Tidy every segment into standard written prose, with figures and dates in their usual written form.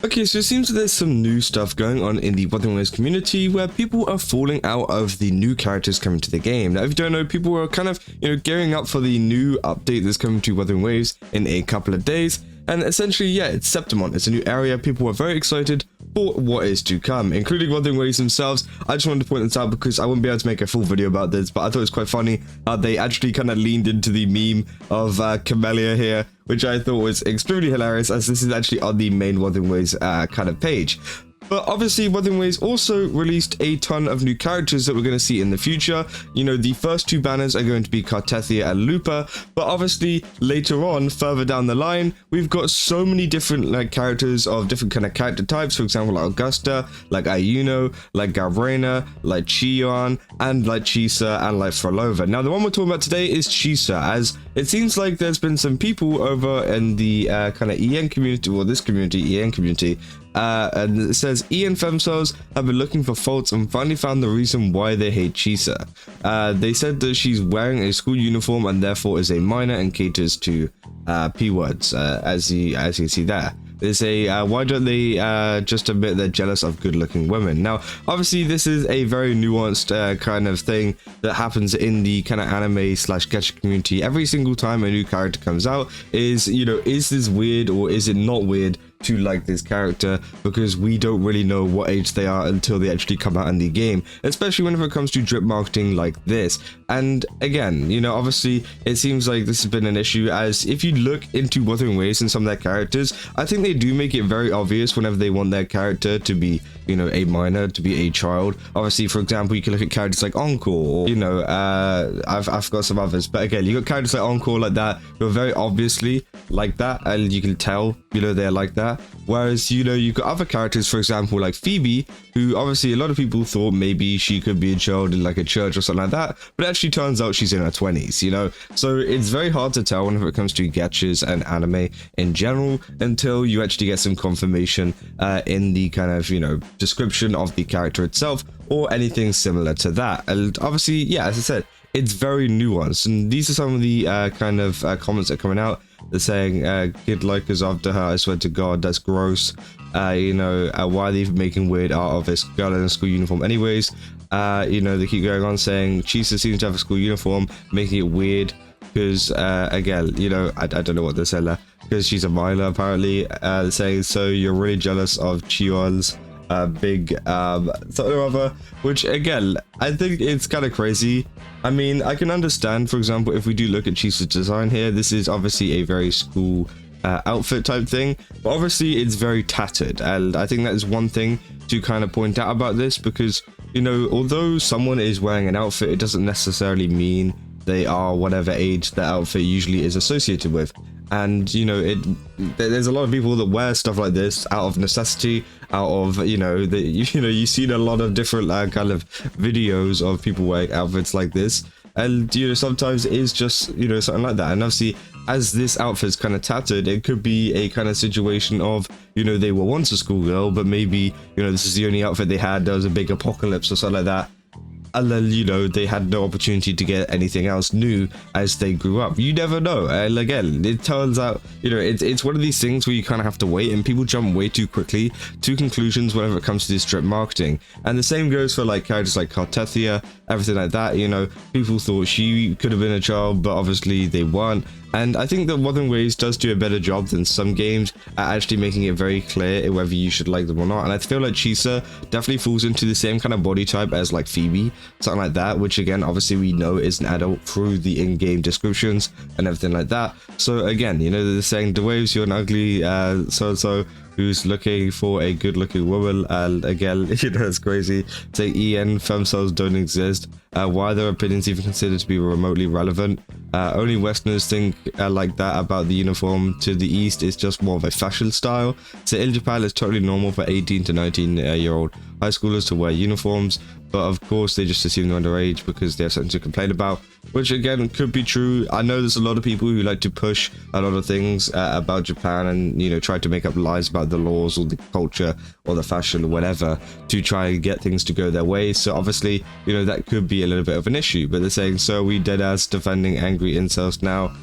Okay, so it seems there's some new stuff going on in the Wuthering Waves community where people are falling out of the new characters coming to the game. Now, if you don't know, people are kind of, gearing up for the new update that's coming to Wuthering Waves in a couple of days. And essentially, yeah, it's Septimon. It's a new area. People are very excited for what is to come, including Wuthering Waves themselves. I just wanted to point this out because I wouldn't be able to make a full video about this, but I thought it was quite funny how they actually kind of leaned into the meme of Camellia here, which I thought was extremely hilarious, as this is actually on the main Wuthering Waves kind of page. But obviously, Wuthering Waves also released a ton of new characters that we're going to see in the future. The first two banners are going to be Cartethyia and Lupa, but obviously later on, further down the line, we've got so many different characters of different kind of character types. For example, like Augusta, like Ayuno, like Gavrena, like Chion, and like Chisa, and like Frolova. Now, the one we're talking about today is Chisa, as it seems like there's been some people over in the kind of EN community, or this community, EN community, and it says EN femcells have been looking for faults and finally found the reason why they hate Chisa. They said that she's wearing a school uniform and therefore is a minor and caters to P words, as you can see there. They say, why don't they just admit they're jealous of good-looking women? Now, obviously, this is a very nuanced kind of thing that happens in the kind of anime slash gacha community. Every single time a new character comes out is this weird or is it not weird to like this character, because we don't really know what age they are until they actually come out in the game, especially whenever it comes to drip marketing like this. And again, obviously it seems like this has been an issue, as if you look into Wuthering Waves and some of their characters, I think they do make it very obvious whenever they want their character to be a minor, to be a child. Obviously, for example, you can look at characters like Encore, or I've got some others, but again, you got characters like Encore like that who are very obviously like that, and you can tell they're like that. Whereas you've got other characters, for example, like Phoebe, who obviously a lot of people thought maybe she could be a child in like a church or something like that, but it actually turns out she's in her 20s, so it's very hard to tell whenever it comes to gachas and anime in general until you actually get some confirmation in the kind of description of the character itself or anything similar to that. And obviously, yeah, as I said, it's very nuanced, and these are some of the kind of comments that are coming out. They're saying, kid like us after her, I swear to God, that's gross. Why are they even making weird art of this girl in a school uniform anyways? They keep going on saying, Chisa seems to have a school uniform, making it weird, because, again, I don't know what they're saying there, because she's a minor, apparently. Saying, so you're really jealous of Chion's big something or other, which again, I think it's kind of crazy. I mean, I can understand, for example, if we do look at Chisa's design here, this is obviously a very school outfit type thing, but obviously it's very tattered, and I think that is one thing to kind of point out about this, because although someone is wearing an outfit, it doesn't necessarily mean they are whatever age that outfit usually is associated with. And there's a lot of people that wear stuff like this out of necessity, out of you've seen a lot of different kind of videos of people wearing outfits like this, and sometimes it is just something like that. And obviously, as this outfit's kind of tattered, it could be a kind of situation of they were once a schoolgirl, but maybe this is the only outfit they had. There was a big apocalypse or something like that, and then they had no opportunity to get anything else new as they grew up. You never know. And again, it turns out it's one of these things where you kind of have to wait, and people jump way too quickly to conclusions whenever it comes to this drip marketing. And the same goes for characters like Cartethyia, everything like that. People thought she could have been a child, but obviously they weren't. And I think that Wuthering Waves does do a better job than some games at actually making it very clear whether you should like them or not. And I feel like Chisa definitely falls into the same kind of body type as like Phoebe, something like that, which again, obviously we know is an adult through the in-game descriptions and everything like that. So again, they're saying, the Waves, you're an ugly so-and-so who's looking for a good-looking woman. And again, it's crazy. Say EN femcells don't exist. Why are their opinions even considered to be remotely relevant? Only Westerners think like that about the uniform. To the East, it's just more of a fashion style. So in Japan, it's totally normal for 18 to 19-year-old high schoolers to wear uniforms, but of course they just assume they're underage because they have something to complain about, which again could be true. I know there's a lot of people who like to push a lot of things about Japan and try to make up lies about the laws or the culture or the fashion or whatever to try and get things to go their way. So obviously that could be a little bit of an issue, but they're saying, so we dead ass defending angry incels now,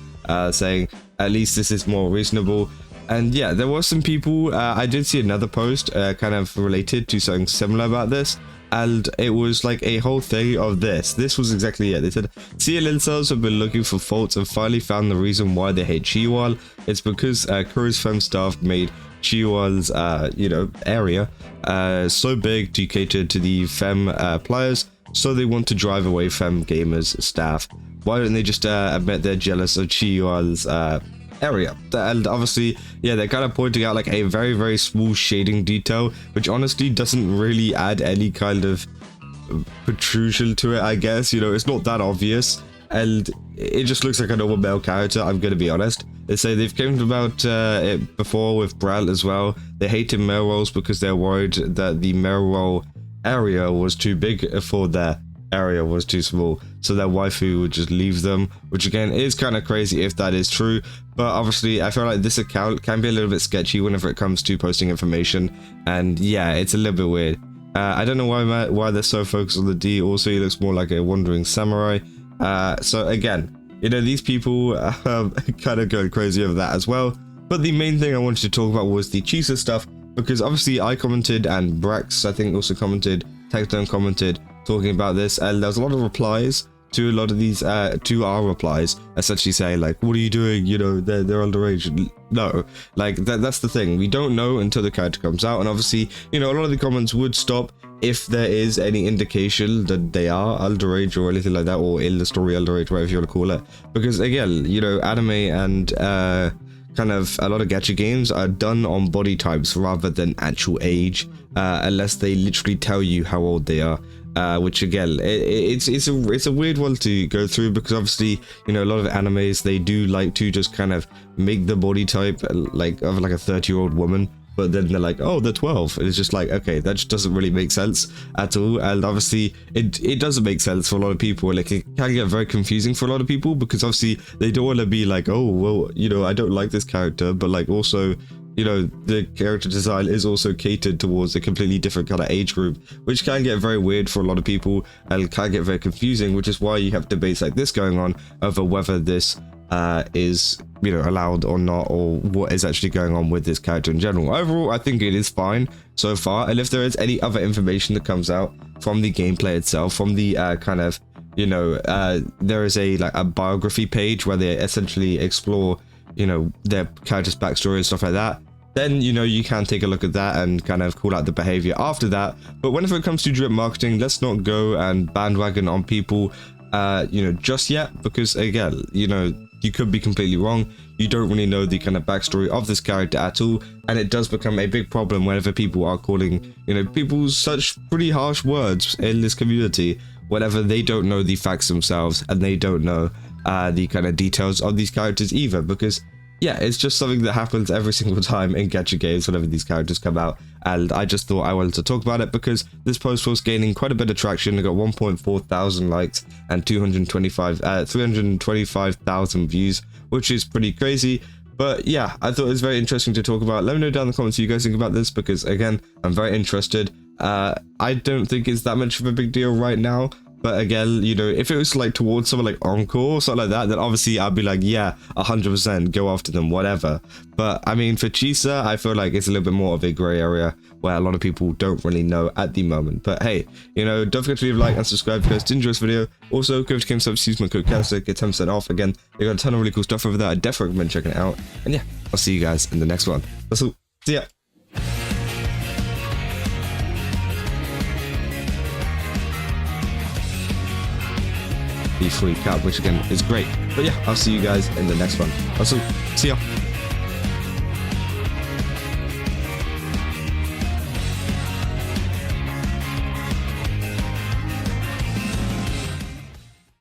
saying at least this is more reasonable. And yeah, there was some people, I did see another post kind of related to something similar about this, and it was like a whole thing of this. This was exactly it. They said, CL incels have been looking for faults and finally found the reason why they hate Chihuahua. It's because Kuro's fem staff made Chihuahua's, area so big to cater to the fem players, so they want to drive away fem gamers staff. Why don't they just admit they're jealous of Chihuahua's area? And obviously, yeah, they're kind of pointing out like a very, very small shading detail, which honestly doesn't really add any kind of protrusion to it, I guess. You know, it's not that obvious, and it just looks like a normal male character, I'm gonna be honest. They say they've come about it before with Bral as well. They hated male roles because they're worried that the male role area was too big for their area was too small, so their waifu would just leave them, which again is kind of crazy if that is true. But obviously I feel like this account can be a little bit sketchy whenever it comes to posting information, and yeah, it's a little bit weird. I don't know why they're so focused on the D. Also, he looks more like a wandering samurai. So again, you know, these people are kind of going crazy over that as well. But the main thing I wanted to talk about was the Chisa stuff, because obviously I commented, and Brax I think also commented, Tectone commented, talking about this, and there's a lot of replies to a lot of these to our replies, essentially saying like, what are you doing, you know, they're underage. No, like that's the thing, we don't know until the character comes out. And obviously, you know, a lot of the comments would stop if there is any indication that they are underage or anything like that, or in the story underage, whatever you want to call it. Because again, you know, anime and kind of a lot of gacha games are done on body types rather than actual age, unless they literally tell you how old they are. Which again, it's a weird one to go through, because obviously, you know, a lot of animes, they do like to just kind of make the body type like of like a 30-year-old woman, but then they're like, oh, they're 12. And it's just like, okay, that just doesn't really make sense at all. And obviously it doesn't make sense for a lot of people. Like, it can get very confusing for a lot of people, because obviously they don't want to be like, oh, well, you know, I don't like this character, but like also, you know, the character design is also catered towards a completely different kind of age group, which can get very weird for a lot of people and can get very confusing, which is why you have debates like this going on over whether this is, you know, allowed or not, or what is actually going on with this character in general. Overall, I think it is fine so far, and if there is any other information that comes out from the gameplay itself, from the kind of, you know, there is a like a biography page where they essentially explore, you know, their character's backstory and stuff like that, then, you know, you can take a look at that and kind of call out the behavior after that. But whenever it comes to drip marketing, let's not go and bandwagon on people, you know, just yet, because again, you know, you could be completely wrong. You don't really know the kind of backstory of this character at all, and it does become a big problem whenever people are calling, you know, people such pretty harsh words in this community whenever they don't know the facts themselves, and they don't know the kind of details of these characters either, because yeah, it's just something that happens every single time in gacha games whenever these characters come out. And I just thought I wanted to talk about it because this post was gaining quite a bit of traction. It got 1.4 thousand likes and 325,000 views, which is pretty crazy. But yeah, I thought it was very interesting to talk about. Let me know down in the comments what you guys think about this, because again, I'm very interested. I don't think it's that much of a big deal right now. But again, you know, if it was like towards someone like Encore or something like that, then obviously I'd be like, yeah, 100% go after them, whatever. But I mean, for Chisa, I feel like it's a little bit more of a grey area where a lot of people don't really know at the moment. But hey, you know, don't forget to leave a like and subscribe if you guys did enjoy this video. Also, go to GameStop, use my code CANCER, get 10% off. Again, they got a ton of really cool stuff over there. I definitely recommend checking it out. And yeah, I'll see you guys in the next one. That's all. See ya. The free cap, which again is great. But yeah, I'll see you guys in the next one. Also, see ya.